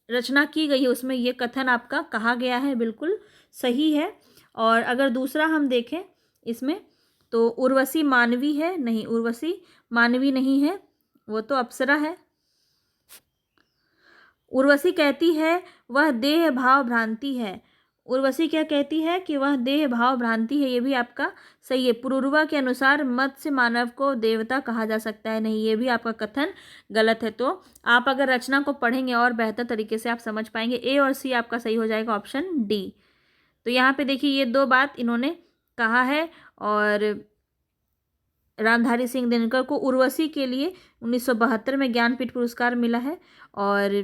रचना की गई है उसमें ये कथन आपका कहा गया है, बिल्कुल सही है। और अगर दूसरा हम देखें इसमें, तो उर्वशी मानवी है? नहीं, उर्वशी मानवी नहीं है, वो तो अप्सरा है। उर्वशी कहती है वह देह भाव भ्रांति है। उर्वशी क्या कहती है? कि वह देह भाव भ्रांति है, ये भी आपका सही है। पुरूरवा के अनुसार मत्स्य मानव को देवता कहा जा सकता है, नहीं, ये भी आपका कथन गलत है। तो आप अगर रचना को पढ़ेंगे और बेहतर तरीके से आप समझ पाएंगे। ए और सी आपका सही हो जाएगा, ऑप्शन डी। तो यहाँ पे देखिए ये 2 बात इन्होंने कहा है, और रामधारी सिंह दिनकर को उर्वशी के लिए 1972 में ज्ञानपीठ पुरस्कार मिला है। और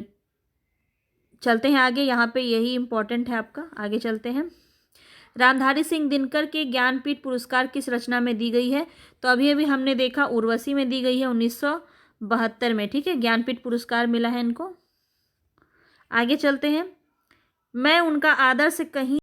चलते हैं आगे, यहाँ पे यही इम्पोर्टेंट है आपका, आगे चलते हैं। रामधारी सिंह दिनकर के ज्ञानपीठ पुरस्कार किस रचना में दी गई है? तो अभी अभी हमने देखा उर्वशी में दी गई है 1972 में। ठीक है, ज्ञानपीठ पुरस्कार मिला है इनको। आगे चलते हैं। मैं उनका आदर्श कहीं